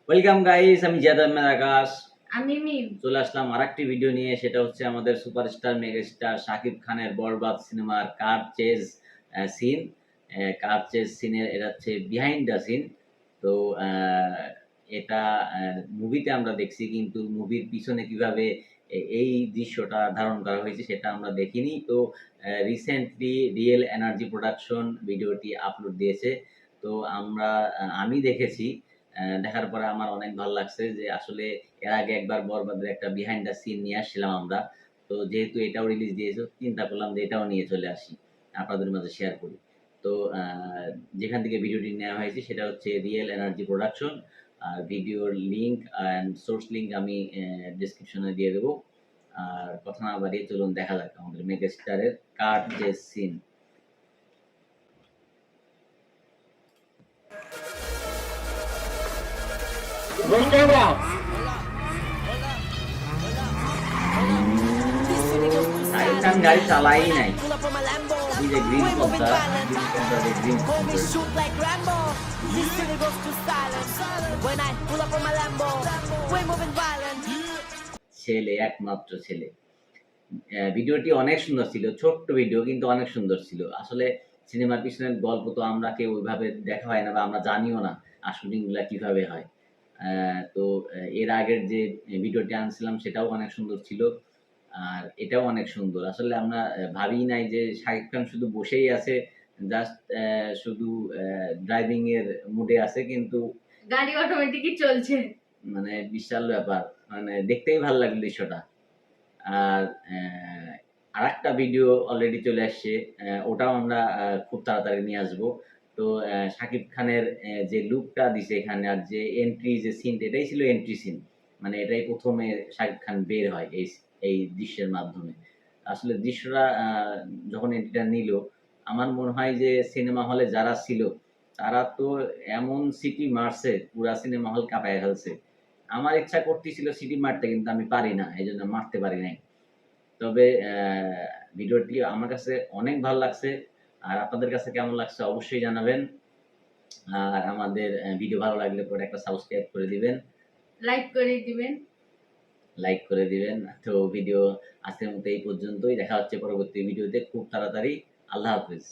Welcome guys, আমি জিয়াদ আহমেদ আকাশ। আমি মিম। চলে আসলাম আরেকটি ভিডিও নিয়ে। সেটা হচ্ছে আমাদের সুপারস্টার মেগাস্টার শাকিব খানের বরবাদ সিনেমার কার চেজ সিন। কার চেজ সিনের এটা হচ্ছে বিহাইন্ড দ্য সিন। তো এটা মুভিতে আমরা দেখছি, কিন্তু মুভির পিছনে কিভাবে এই দৃশ্যটা ধারণ করা হয়েছে সেটা আমরা দেখিনি। তো রিসেন্টলি রিয়েল এনার্জি প্রোডাকশন ভিডিওটি আপলোড দিয়েছে। তো আমি দেখেছি। দেখার পরে আমার অনেক ভালো লাগছে যে আসলে এর আগে একবার বরবাদের একটা বিহাইন্ড দ্য সিন নিয়ে আসছিলাম আমরা। তো যেহেতু এটাও রিলিজ দিয়েছে, চিন্তা করলাম যে এটাও নিয়ে চলে আসি, আপনাদের মাঝে শেয়ার করি। তো যেখান থেকে ভিডিওটি নেওয়া হয়েছে সেটা হচ্ছে রিয়েল এনার্জি প্রোডাকশন। আর ভিডিওর লিঙ্ক অ্যান্ড সোর্স লিঙ্ক আমি ডেসক্রিপশনে দিয়ে দেবো। আর কথা না বাড়িয়ে চলুন দেখা যাক আমাদের মেগাস্টারের কার যে সিন। শাকিব খান গাড়ি চালাই নাই। এই যে গ্রিন পর্দা, গ্রিন পর্দাতে গ্রিন ছেলে, একমাত্র ছেলে। ভিডিওটি অনেক সুন্দর ছিল, ছোট্ট ভিডিও কিন্তু অনেক সুন্দর ছিল। আসলে সিনেমার পিছনের গল্প তো আমরা কেউ ওইভাবে দেখা হয় না বা আমরা জানিও না আর শুটিংগুলা কিভাবে হয়। তো এর আগের যে ভিডিওটি আনছিলাম সেটাও অনেক সুন্দর ছিল। আর এটাও অনেক সুন্দর। আসলে আমরা ভাবিই নাই যে শাকিব খান শুধু বসেই আছে, জাস্ট শুধু ড্রাইভিং এর মুডে আছে, কিন্তু গাড়ি অটোমেটিকই চলছে। মানে বিশাল ব্যাপার। মানে দেখতেই ভালো লাগলো দৃশ্যটা। আর আরেকটা ভিডিও অলরেডি চলে আসছে। ওটাও আমরা খুব তাড়াতাড়ি নিয়ে আসবো। তো শাকিব খানের যে লুকটা দিছে এখানে, আর যে এন্ট্রি যে সিন, এটাই ছিল এন্ট্রি সিন। মানে এটাই ১ম এ শাকিব খান বের হয় এই দৃশ্যের মাধ্যমে। আসলে দৃশ্যটা যখন এন্ট্রিটা নিল, আমার মনে হয় যে সিনেমা হলে যারা ছিল তারা তো এমন সিটি মারছে, পুরা সিনেমা হল কাঁপায় ফেলছে। আমার ইচ্ছা করতেছিল সিটি মারতে, কিন্তু আমি পারি না। এজন্য মারতে পারি নাই। তবে ভিডিওটি আমার কাছে অনেক ভালো লাগছে। আর আপনাদের কাছে কেমন লাগছে অবশ্যই জানাবেন। আর আমাদের ভিডিও ভালো লাগলে পরে একটা সাবস্ক্রাইব করে দিবেন, লাইক করে দিবেন। লাইক করে দিবেন। তো ভিডিও আজকের মতো এই পর্যন্তই। দেখা হচ্ছে পরবর্তী ভিডিওতে খুব তাড়াতাড়ি। আল্লাহ হাফেজ।